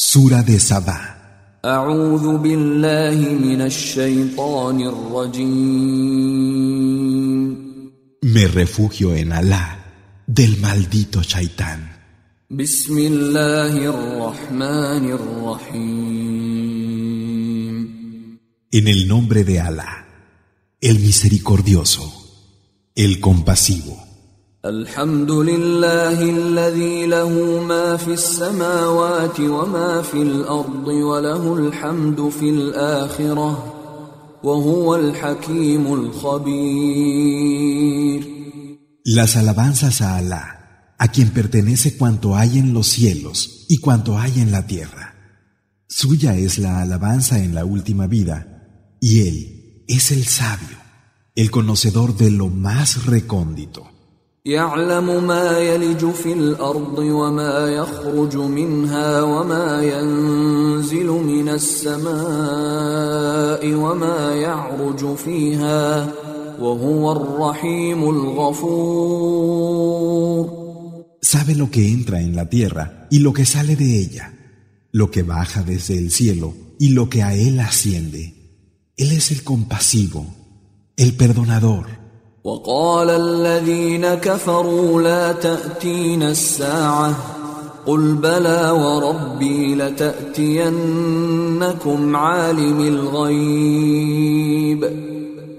Sura de Sabá. أعوذ بالله من الشيطان الرجيم. Me refugio en Alá del maldito Shaitán. بسم الله الرحمن الرحيم. En el nombre de Alá, el misericordioso, el compasivo. الحمد لله الذي له ما في السماوات وما في الأرض وله الحمد في الآخرة وهو الحكيم الخبير. Las alabanzas a Alá, a quien pertenece cuanto hay en los cielos y cuanto hay en la tierra. Suya es la alabanza en la última vida, y Él es el sabio, el conocedor de lo más recóndito. يعلم ما يلج في الأرض وما يخرج منها وما ينزل من السماء وما يعرج فيها وهو الرحيم الغفور. Sabe lo que entra en la tierra y lo que sale de ella, lo que baja desde el cielo y lo que a él asciende. Él es el compasivo, el perdonador. وقال الذين كفروا لا تأتينا الساعة قل بلى وربي لتأتينكم عالم الغيب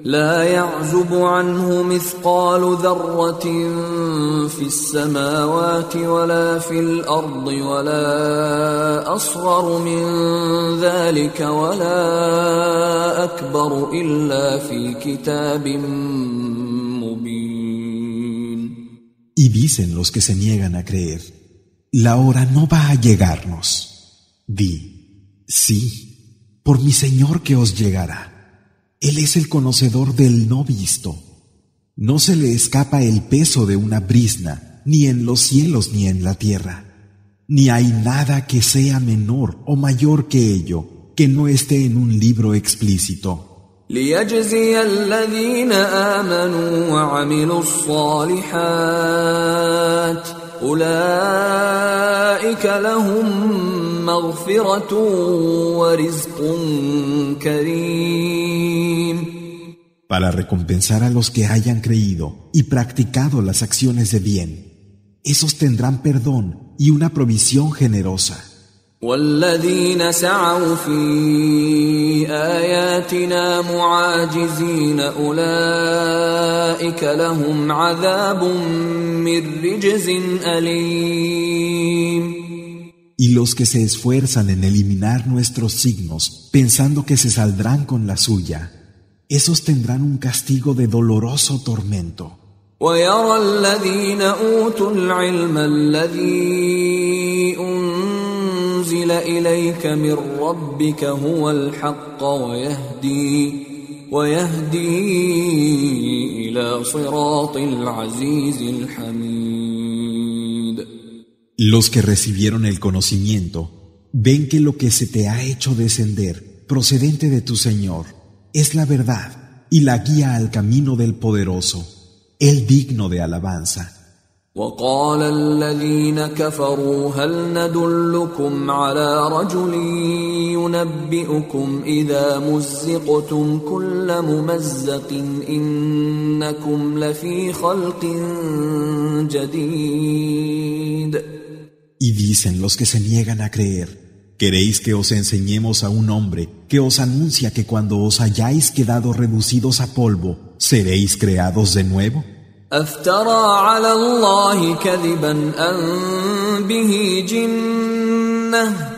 لا يعزب عنه مثقال ذرة في السماوات ولا في الأرض ولا أصغر من ذلك ولا أكبر إلا في كتاب Y dicen los que se niegan a creer, la hora no va a llegarnos. Di, sí, por mi Señor que os llegará. Él es el conocedor del no visto. No se le escapa el peso de una brizna, ni en los cielos ni en la tierra. Ni hay nada que sea menor o mayor que ello, que no esté en un libro explícito. ليجزي الذين آمنوا وعملوا الصالحات أولئك لهم مغفرة ورزق كريم. Para recompensar a los que hayan creído y practicado las acciones de bien, esos tendrán perdón y una provisión generosa. والذين سعوا في آياتنا معاجزين أولئك لهم عذاب من رجز أليم. Y los que se esfuerzan en eliminar nuestros signos pensando que se saldrán con la suya, esos tendrán un castigo de doloroso tormento. ويرى الذين أوتوا العلم الذي أنزل إليك من ربك هو الحق ويهدي إلى صراط العزيز الحميد. Los que recibieron el conocimiento ven que lo que se te ha hecho descender procedente de tu Señor es la verdad y la guía al camino del poderoso, el digno de alabanza. وقال الذين كفروا هل ندلكم على رجل ينبئكم إذا مزقتم كل ممزق إنكم لفي خلق جديد. Y dicen los que se niegan a creer, ¿queréis que os enseñemos a un hombre que os anuncia que cuando os hayáis quedado reducidos a polvo, seréis creados de nuevo? أفترى على الله كذبا أم به جنة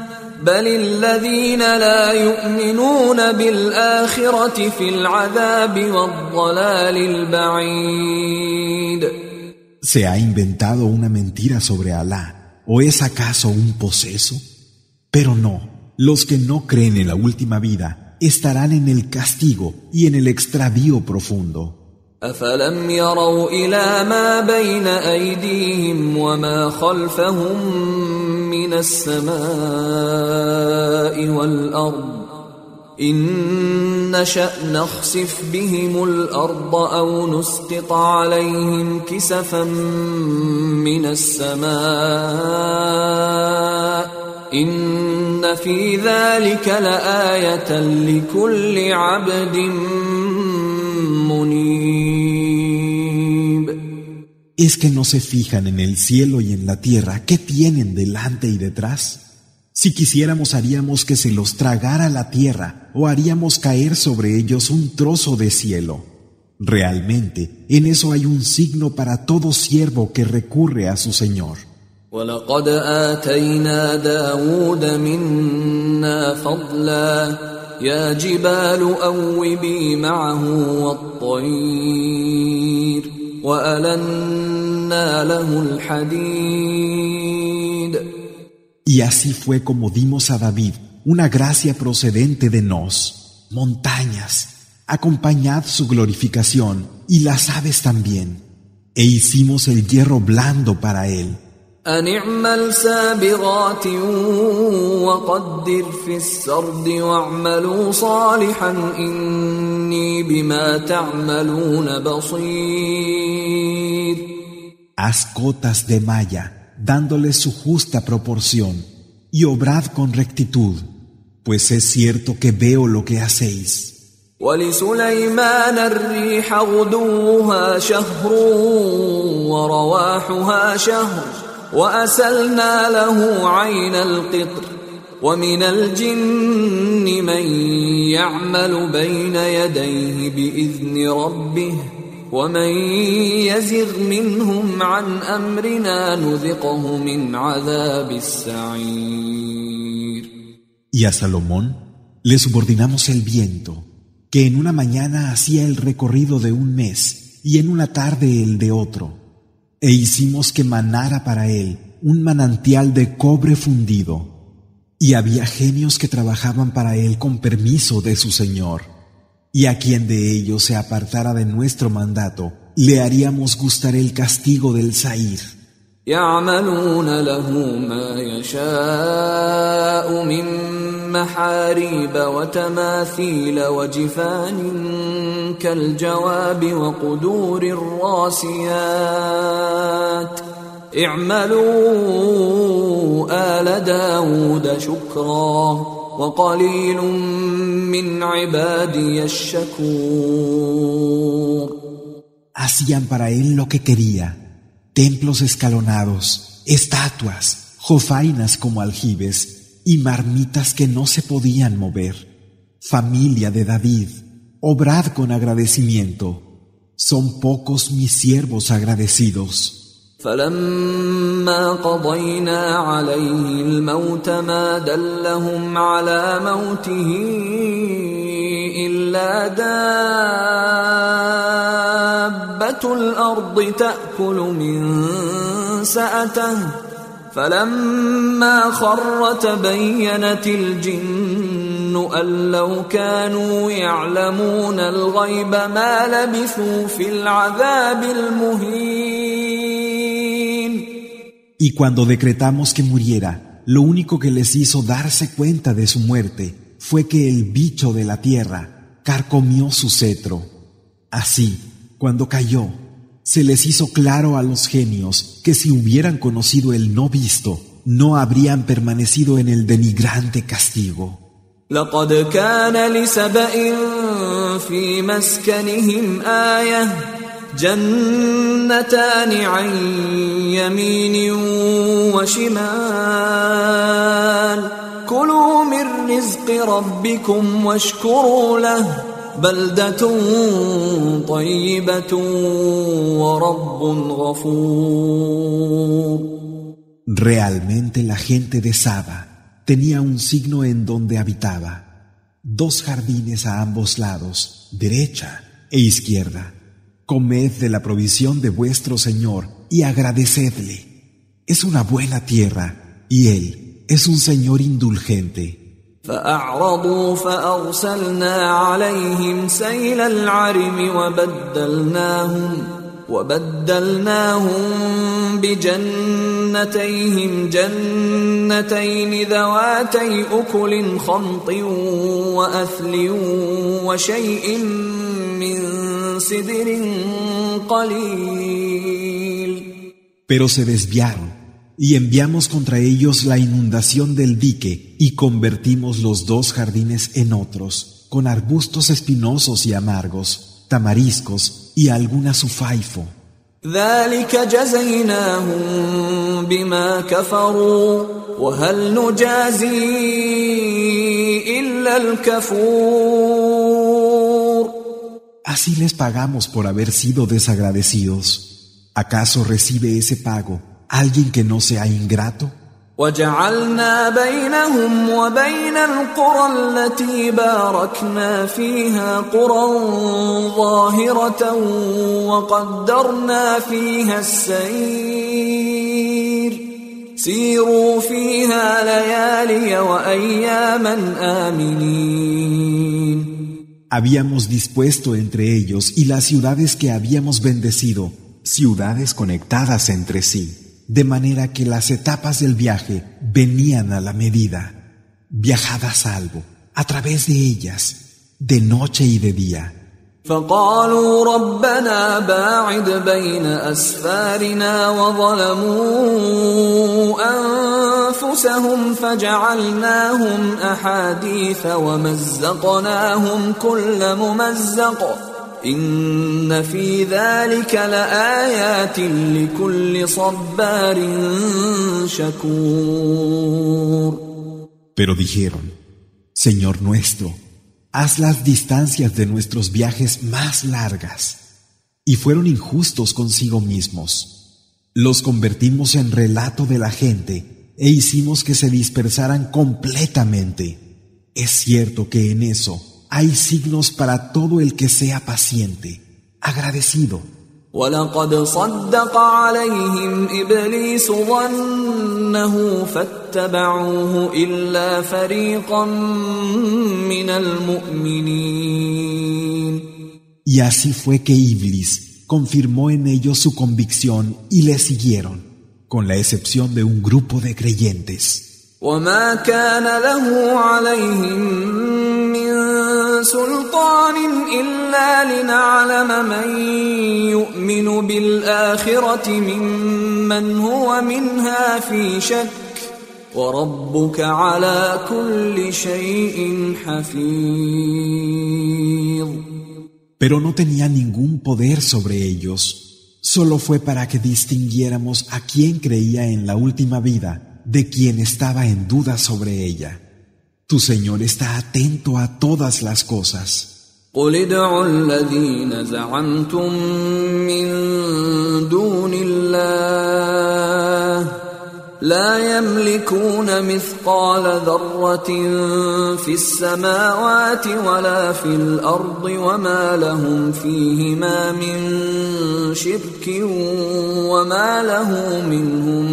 بل الذين لا يؤمنون بالآخرة في العذاب والضلال البعيد. ¿Se ha inventado una mentira sobre Alá? ¿O es acaso un poseso? Pero no, los que no creen en la última vida estarán en el castigo y en el extravío profundo. أفلم يروا إلى ما بين أيديهم وما خلفهم من السماء والأرض إن نشأ نخسف بهم الأرض أو نسقط عليهم كسفا من السماء إن في ذلك لآية لكل عبد منيب. ¿Es que no se fijan en el cielo y en la tierra qué tienen delante y detrás? Si quisiéramos haríamos que se los tragara la tierra o haríamos caer sobre ellos un trozo de cielo. Realmente, en eso hay un signo para todo siervo que recurre a su Señor. وَلَقَدْ آتَيْنَا دَاوُودَ مِنَّا فَضْلًا يَا جِبَالُ أَوِّبِي مَعَهُ وَالطَّيْرَ وَأَلَنَّا لَهُ الْحَدِيدَ. Y así fue como dimos a David una gracia procedente de Nos, montañas, acompañad su glorificación y las aves también, e hicimos el hierro blando para él. أن اعمل سابغات وقدر في السرد واعملوا صالحا إني بما تعملون بصير. Haz cotas de malla, dándoles su justa proporción, y obrad con rectitud, pues es cierto que veo lo que hacéis. ولسليمان الريح غدوها شهر ورواحها شهر وأسلنا له عين القطر ومن الجن من يعمل بين يديه بإذن ربه ومن يزغ منهم عن أمرنا نذقه من عذاب السعير. Y a Salomón le subordinamos el viento, que en una mañana hacía el recorrido de un mes y en una tarde el de otro, e hicimos que manara para él un manantial de cobre fundido, y había genios que trabajaban para él con permiso de su Señor, y a quien de ellos se apartara de nuestro mandato, le haríamos gustar el castigo del Saír. يعملون له ما يشاء من محاريب وتماثيل وجفان كالجواب وقدور الراسيات اعملوا آل داود شكرا وقليل من عبادي الشكور. Hacían para él lo que quería, templos escalonados, estatuas, jofainas como aljibes y marmitas que no se podían mover. Familia de David, obrad con agradecimiento. Son pocos mis siervos agradecidos. فلما قضينا عليه الموت ما دلهم على موته إلا دابة الأرض تأكل من سأته فلما خر تبينت الجن أن لو كانوا يعلمون الغيب ما لبثوا في العذاب المهين. Y cuando decretamos que muriera, lo único que les hizo darse cuenta de su muerte fue que el bicho de la tierra carcomió su cetro. Así, cuando cayó, se les hizo claro a los genios que si hubieran conocido el no visto, no habrían permanecido en el denigrante castigo. لقد كان لسبإ في مسكنهم آية جنتان عن يمين وشمال كلوا من رزق ربكم واشكروا له بلدة طيبة ورب غفور. Realmente la gente de Saba tenía un signo en donde habitaba, 2 jardines a ambos lados, derecha e izquierda. Comed de la provisión de vuestro Señor y agradecedle. Es una buena tierra y Él es un Señor indulgente. فأعرضوا فأرسلنا عليهم سيل العرم وبدلناهم بجنتيهم جنتين ذواتي أكل خمط وأثل وشيء من سدر قليل. Pero se desviaron Y enviamos contra ellos la inundación del dique y convertimos los dos jardines en otros, con arbustos espinosos y amargos, tamariscos y alguna sufaifo. ذلك جزيناهم بما كفروا وهل نجازي إلا الكفور. Así les pagamos por haber sido desagradecidos. ¿Acaso recibe ese pago alguien que no sea ingrato? وجعلنا بينهم وبين القرى التي باركنا فيها قرى ظاهرة وقدرنا فيها السير سيروا فيها ليالي وأياما آمنين. Habíamos dispuesto entre ellos y las ciudades que habíamos bendecido, ciudades conectadas entre sí, de manera que las etapas del viaje venían a la medida. Viajad a salvo, a través de ellas, de noche y de día. فقالوا ربنا باعد بين أسفارنا وظلموا أنفسهم فجعلناهم أحاديث ومزقناهم كل ممزق إن في ذلك لآيات لكل صبار شكور. Pero dijeron, Señor nuestro, haz las distancias de nuestros viajes más largas. Y fueron injustos consigo mismos. Los convertimos en relato de la gente e hicimos que se dispersaran completamente. Es cierto que en eso hay signos para todo el que sea paciente, agradecido. ولقد صدق عليهم إبليس ظنه فاتبعوه إلا فريقا من المؤمنين. Y así fue que Iblis confirmó en ellos su convicción y le siguieron, con la excepción de un grupo de creyentes. وما كان له عليهم من سلطان إلا لنعلم من يؤمن بالآخرة ممن هو منها في شك وربك على كل شيء حفيظ. Pero no tenía ningún poder sobre ellos. Solo fue para que distinguiéramos a quién creía en la última vida de quien estaba en duda sobre ella. Tu Señor está atento a todas las cosas. قل ادعوا الذين زعمتم من دون الله لا يملكون مثقال ذرة في السماوات ولا في الأرض وما لهم فيهما من شرك وما له منهم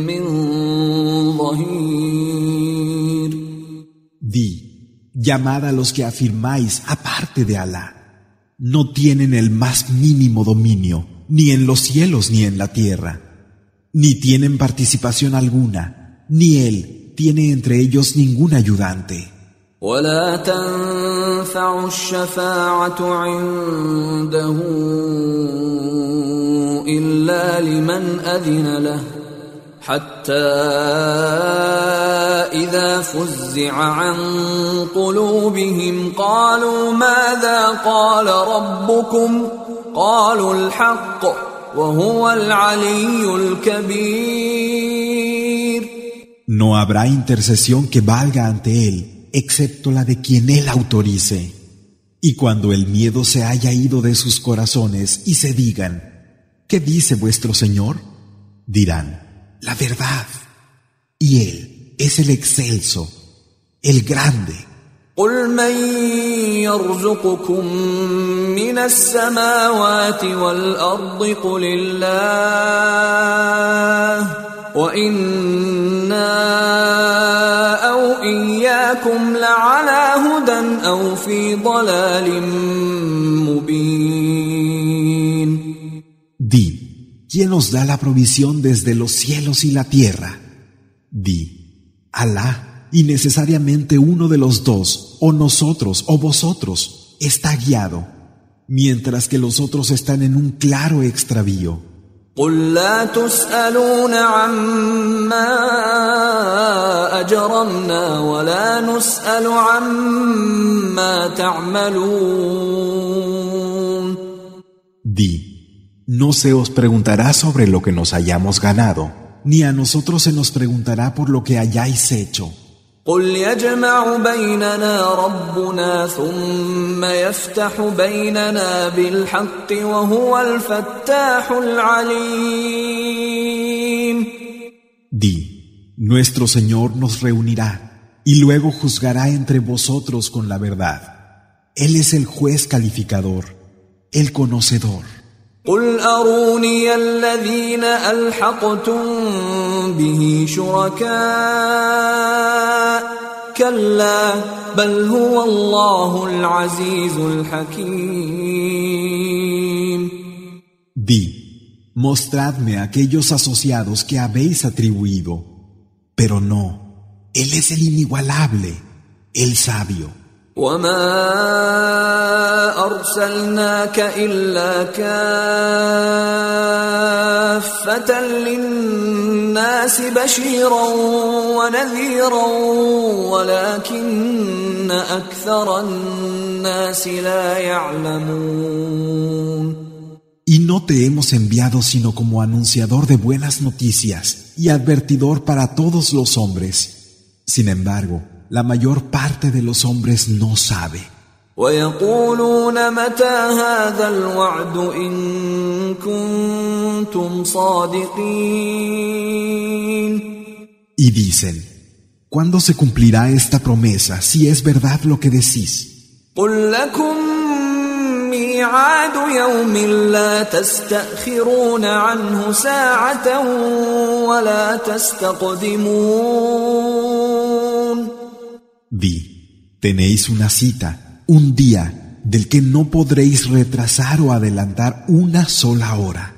من ظهير. Di, llamad a los que afirmáis aparte de Alá. No tienen el más mínimo dominio, ni en los cielos ni en la tierra. Ni tienen participación alguna, ni Él tiene entre ellos ningún ayudante. ولا تنفع الشفاعة عنده إلا لمن أذن له حتى إذا فزع عن قلوبهم قالوا ماذا قال ربكم قالوا الحق وهو العلي الكبير. No habrá intercesión que valga ante Él, excepto la de quien Él autorice. Y cuando el miedo se haya ido de sus corazones y se digan, ¿qué dice vuestro Señor? Dirán, la verdad. Y Él es el excelso, el grande. قل من يرزقكم من السماوات والأرض قل الله وإنا أو إياكم لعلى هدى أو في ضلال مبين. Di, ¿quién nos da la provisión desde los cielos y la tierra? Di, Alá. Y necesariamente uno de los dos, o nosotros o vosotros, está guiado, mientras que los otros están en un claro extravío. قل لا تسألون عما أجرمنا ولا نسأل عما تعملون. Di, no se os preguntará sobre lo que nos hayamos ganado, ni a nosotros se nos preguntará por lo que hayáis hecho. قل يجمع بيننا ربنا ثم يفتح بيننا بالحق وهو الفتاح العليم. Di, nuestro Señor nos reunirá y luego juzgará entre vosotros con la verdad. Él es el juez calificador, el conocedor. قل أروني الذين ألحقتم به شركاء كلا بل هو الله العزيز الحكيم. Di, mostradme aquellos asociados que habéis atribuido, pero no, Él es el inigualable, el sabio. وما أرسلناك إلا كافة للناس بشيرا ونذيرا ولكن أكثر الناس لا يعلمون. Y no te hemos enviado sino como anunciador de buenas noticias y advertidor para todos los hombres. Sin embargo, la mayor parte de los hombres no sabe. ويقولون متى هذا الوعد إن كنتم صادقين. Y dicen, ¿cuándo se cumplirá esta promesa si es verdad lo que decís? قل لكم ميعاد يوم لا تستأخرون عنه ساعة ولا تستقدمون. Di, tenéis una cita, un día, del que no podréis retrasar o adelantar una sola hora.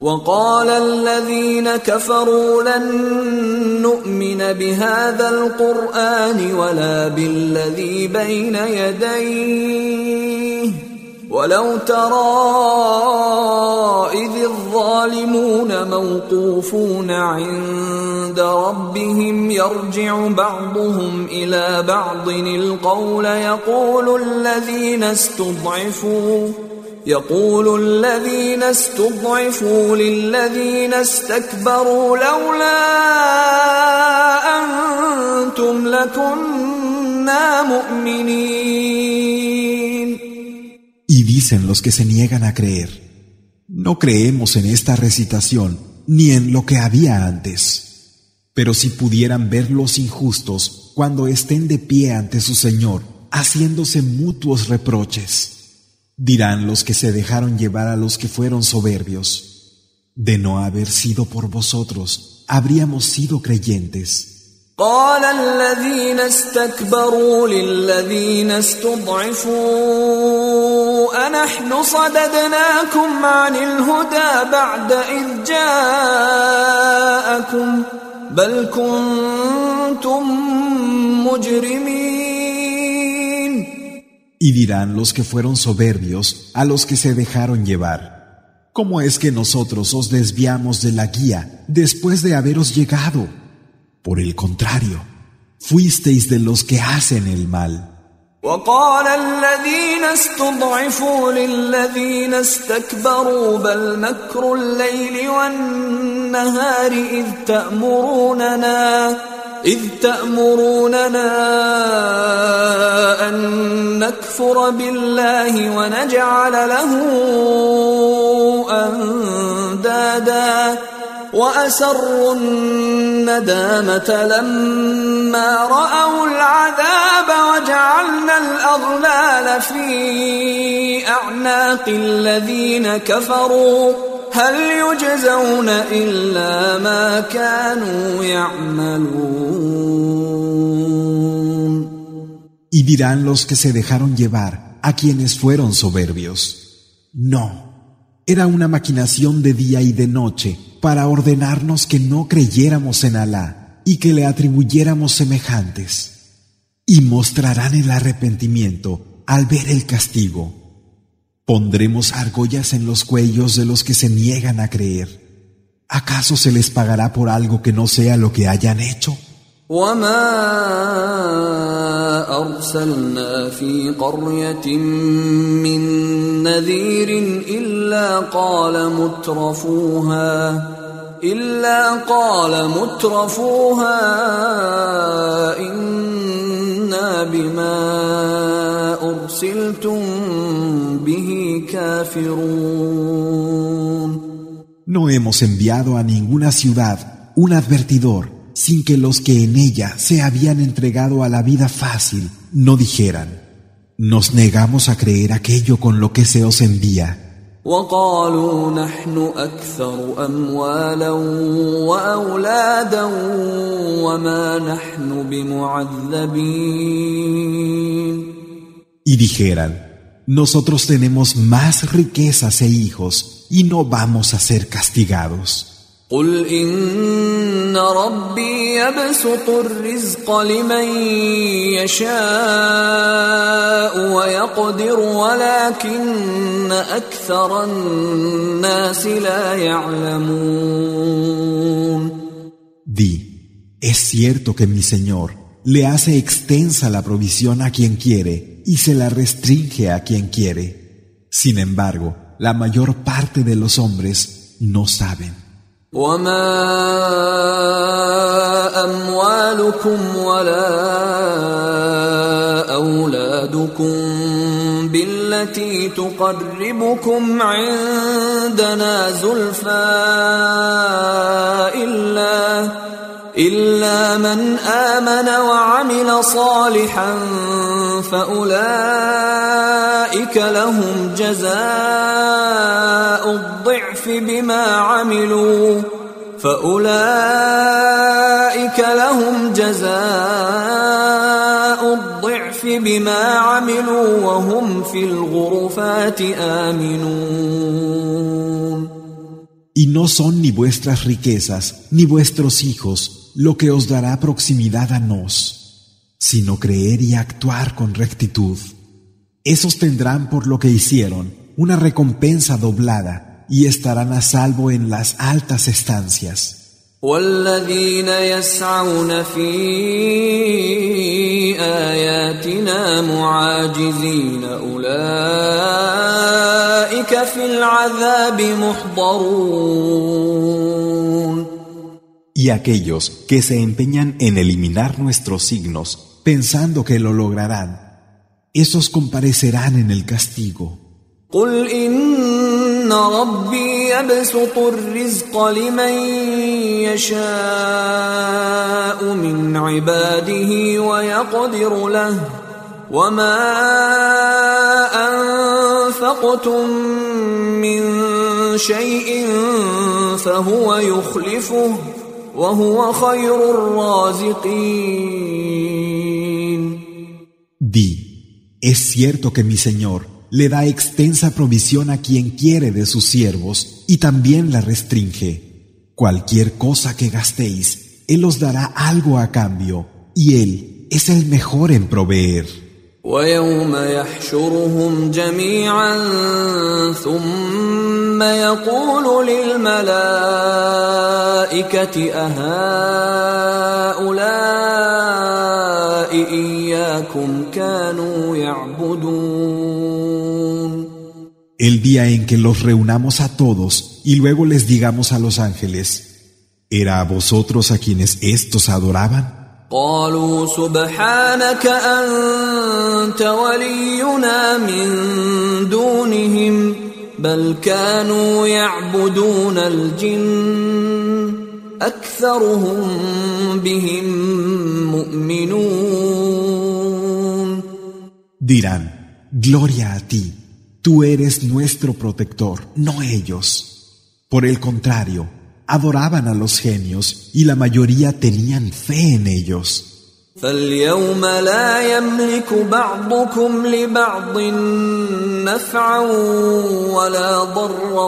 وقال الذين كفروا لن نؤمن بهذا القرآن ولا بالذي بين يديه ولو ترى إذ الظالمون موقوفون عند ربهم يرجع بعضهم إلى بعض القول يقول الذين استضعفوا للذين استكبروا لولا أنتم لكنا مؤمنين. Y dicen los que se niegan a creer, no creemos en esta recitación ni en lo que había antes. Pero si pudieran ver los injustos cuando estén de pie ante su Señor, haciéndose mutuos reproches, dirán los que se dejaron llevar a los que fueron soberbios, de no haber sido por vosotros, habríamos sido creyentes. قال الذين استكبروا للذين استضعفوا أنحن صددناكم عن الهدى بعد إذ جاءكم بل كنتم مجرمين. Y dirán los que fueron soberbios a los que se dejaron llevar, ¿cómo es que nosotros os desviamos de la guía después de haberos llegado? Por el contrario, fuisteis de los que hacen el mal. وقال الذين استضعفوا للذين استكبروا بل مكر الليل والنهار إذ تأمروننا أن نكفر بالله ونجعل له أندادا وأسروا الندامة لما رأوا العذاب وجعلنا الأغلال في أعناق الذين كفروا هل يجزون إلا ما كانوا يعملون. Y dirán los que se dejaron llevar a quienes fueron soberbios, no, era una maquinación de día y de noche para ordenarnos que no creyéramos en Alá y que le atribuyéramos semejantes. Y mostrarán el arrepentimiento al ver el castigo. Pondremos argollas en los cuellos de los que se niegan a creer. ¿Acaso se les pagará por algo que no sea lo que hayan hecho? وما أرسلنا في قرية من نذير إلا قال مترفوها إنا بما أرسلتم به كافرون. No hemos enviado a ninguna ciudad un advertidor sin que los que en ella se habían entregado a la vida fácil no dijeran: nos negamos a creer aquello con lo que se os envía. وقالوا نحن أكثر أموالا وأولادا وما نحن بمعذبين. Y dijeran: nosotros tenemos más riquezas e hijos y no vamos a ser castigados. قل إن ربي يبسط الرزق لمن يشاء ويقدر ولكن أكثر الناس لا يعلمون. Di: es cierto que mi Señor le hace extensa la provisión a quien quiere y se la restringe a quien quiere. Sin embargo, la mayor parte de los hombres no saben. وما أموالكم ولا أولادكم بالتي تقربكم عندنا زلفى إلا من آمن وعمل صالحا فأولئك لهم جزاء الضعف بما عملوا وهم في الغرفات آمنون. Y no son ni vuestras riquezas ni vuestros hijos lo que os dará proximidad a nos, sino creer y actuar con rectitud. Esos tendrán por lo que hicieron una recompensa doblada y estarán a salvo en las altas estancias. والذين يسعون في آياتنا معاجزين أولئك في العذاب محضرون. Y aquellos que se empeñan en eliminar nuestros signos, pensando que lo lograrán, esos comparecerán en el castigo. قل إن ربي يبسط الرزق لمن يشاء من عباده ويقدر له وما أنفقتم من شيء فهو يخلفه وهو خير الرازقين. Di: es cierto que mi Señor le da extensa provisión a quien quiere de sus siervos y también la restringe. Cualquier cosa que gastéis, Él os dará algo a cambio, y Él es el mejor en proveer. ويوم يحشرهم جميعا ثم يقول للملائكة أهؤلاء إياكم كانوا يعبدون. El día en que los reunamos a todos y luego les digamos a los ángeles: ¿era a vosotros a quienes éstos adoraban? قالوا سبحانك أنت ولينا من دونهم بل كانوا يعبدون الجن أكثرهم بهم مؤمنون. Dirán: gloria a ti, tú eres nuestro protector, no ellos. Por el contrario, adoraban a los genios y la mayoría tenían fe en ellos. فاليوم لا يملك بعضكم لبعض نفعا ولا ضرا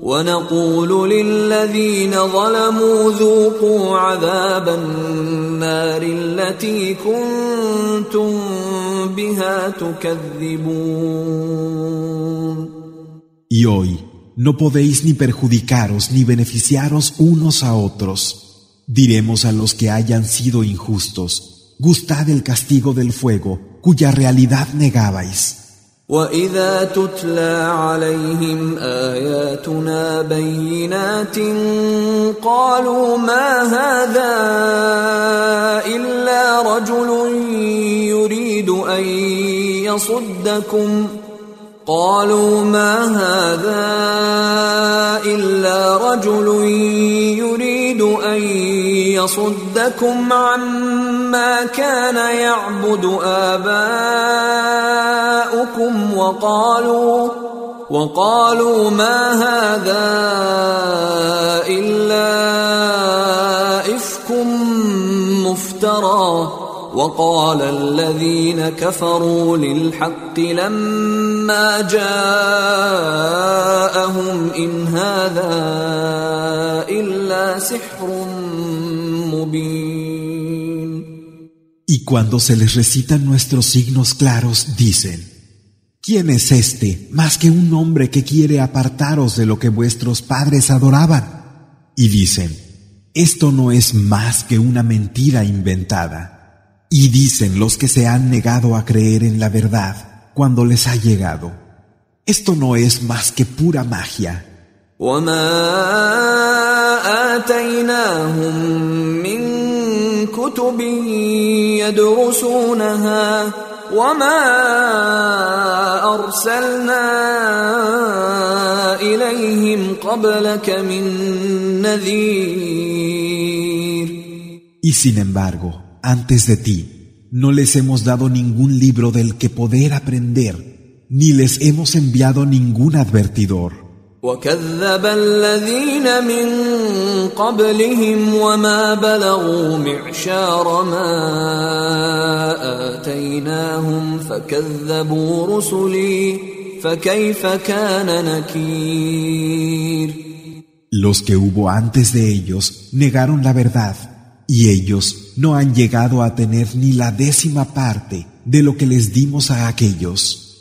ونقول للذين ظلموا ذوقوا عذاب النار التي كنتم بها تكذبون. Y hoy no podéis ni perjudicaros ni beneficiaros unos a otros. Diremos a los que hayan sido injustos: gustad el castigo del fuego, cuya realidad negabais. وَإِذَا تُتْلَى عَلَيْهِمْ آيَاتُنَا بَيِّنَاتٍ قَالُوا مَا هَذَا إِلَّا رَجُلٌ يُرِيدُ أَن يَصُدَّكُمْ عَمَّا كَانَ يَعْبُدُ آبَاؤُكُمْ وَقَالُوا مَا هَذَا إِلَّا إِفْكٌ مُفْتَرًى وَقَالَ الَّذِينَ كَفَرُوا لِلْحَقِّ لَمَّا جَاءَهُمْ إِنْ هَذَا إِلَّا سِحْرٌ مُبِينٌ. Y cuando se les recitan nuestros signos claros, dicen: ¿quién es este más que un hombre que quiere apartaros de lo que vuestros padres adoraban? Y dicen: esto no es más que una mentira inventada. Y dicen los que se han negado a creer en la verdad cuando les ha llegado: esto no es más que pura magia. وَمَا آتَيْنَاهُم مِّن كُتُبٍ يَدْرُسُونَهَا وَمَا أَرْسَلْنَا إِلَيْهِمْ قَبْلَكَ مِن نَّذِيرٍ. Y sin embargo, antes de ti, no les hemos dado ningún libro del que poder aprender, ni les hemos enviado ningún advertidor. وَكَذَّبَ الَّذِينَ مِن قَبْلِهِمْ وَمَا بَلَغُوا مِعْشَارَ مَا آتَيْنَاهُمْ فَكَذَّبُوا رُسُلِي فَكَيْفَ كَانَ نَكِيرِ. Los que hubo antes de ellos negaron la verdad, y ellos no han llegado a tener ni la 10ª parte de lo que les dimos a aquellos.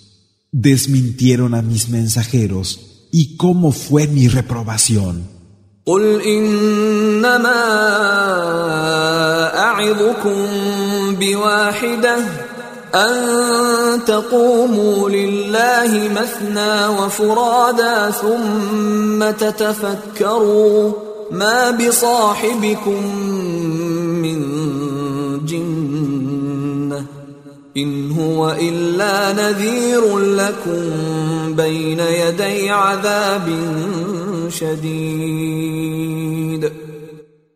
Desmintieron a mis mensajeros, ¿y cómo fue mi reprobación? قُلْ إِنَّمَا أَعِظُكُم بِوَاحِدَةٍ أَن تَقُومُوا لِلَّهِ مَثْنَىٰ وَفُرَادَىٰ ثُمَّ تَتَفَكَّرُوا مَا بِصَاحِبِكُم مِّن جِنَّةٍ إِنْ هُوَ إِلَّا نَذِيرٌ لَكُمْ بَيْنَ يَدَيْ عَذَابٍ شَدِيدٍ.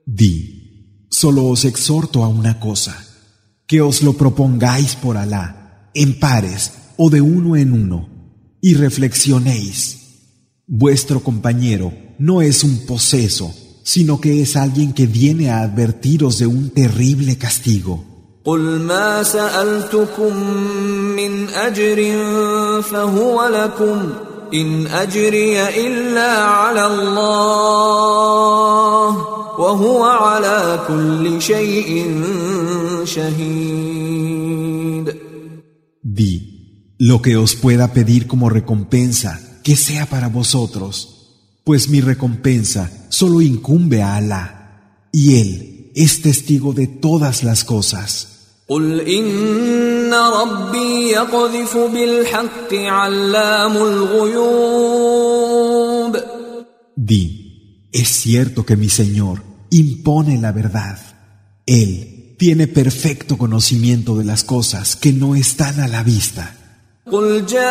Di, solo os exhorto a una cosa: que os lo propongáis por Alá, en pares o de uno en uno, y reflexionéis. Vuestro compañero no es un poseso, sino que es alguien que viene a advertiros de un terrible castigo. قُلْ مَا سَأَلْتُكُم مِّنْ أَجْرٍ فَهُوَ لَكُمْ إِنْ أَجْرِيَ إِلَّا عَلَى اللَّهِ وَهُوَ عَلَى كُلِّ شَيْءٍ شَهِيدٌ. Di, lo que os pueda pedir como recompensa, que sea para vosotros, pues mi recompensa solo incumbe a Alá, y Él es testigo de todas las cosas. قُلْ إِنَّ رَبِّي يَقْذِفُ بِالْحَقِّ عَلَّامُ الْغُيُوبِ. Di, es cierto que mi Señor impone la verdad. Él tiene perfecto conocimiento de las cosas que no están a la vista. قُلْ جَاءَ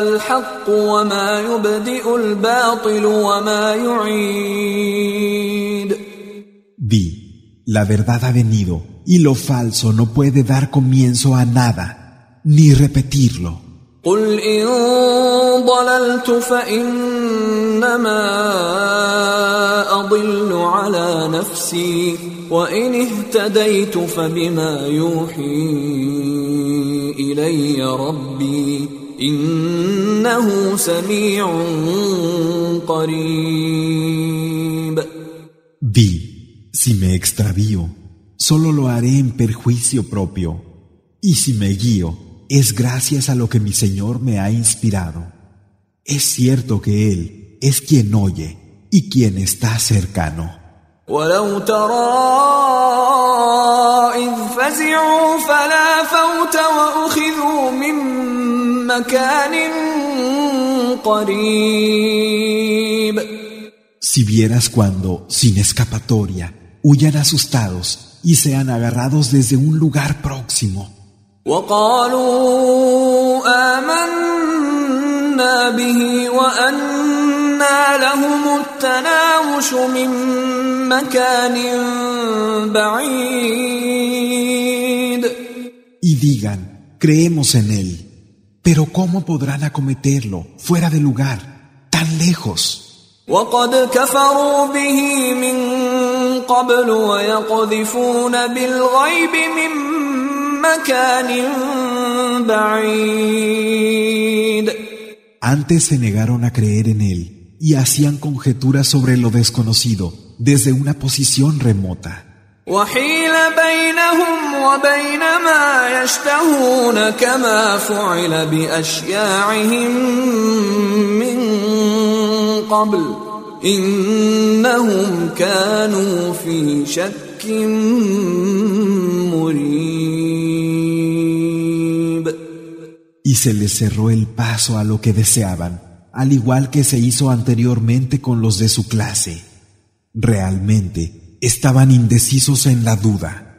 الْحَقُّ وَمَا يُبْدِئُ الْبَاطِلُ وَمَا يُعِيدُ. Di, la verdad ha venido y lo falso no puede dar comienzo a nada, ni repetirlo. قُلْ إِن ضَلَلْتُ فَإِنَّمَا أَضِلُّ عَلَى نَفْسِي وَإِنِ اهْتَدَيْتُ فَبِمَا يُوحِي إِلَيَّ رَبِّي إِنَّهُ إنه سميع قريب. Di, si me extravío, solo lo haré en perjuicio propio, y si me guío, es gracias a lo que mi Señor me ha inspirado. Es cierto que Él es quien oye y quien está cercano. ولو ترى إذ فزعوا فلا فوت وأخذوا من مكان قريب. Si vieras cuando, sin escapatoria, huyan asustados y sean agarrados desde un lugar próximo. وقالوا آمنا به وأنى لهم التناوش من مكان بعيد. Y digan, creemos en Él, pero ¿cómo podrán acometerlo fuera de lugar, tan lejos? وقد كفروا به من قبل ويقذفون بالغيب من مكان بعيد. Antes se negaron a creer en Él y hacían conjeturas sobre lo desconocido desde una posición remota. وحيل بينهم وبين ما يشتهون كما فعل بأشياعهم من قبل إنهم كانوا في شك مريب. Y se les cerró el paso a lo que deseaban, al igual que se hizo anteriormente con los de su clase. Realmente estaban indecisos en la duda.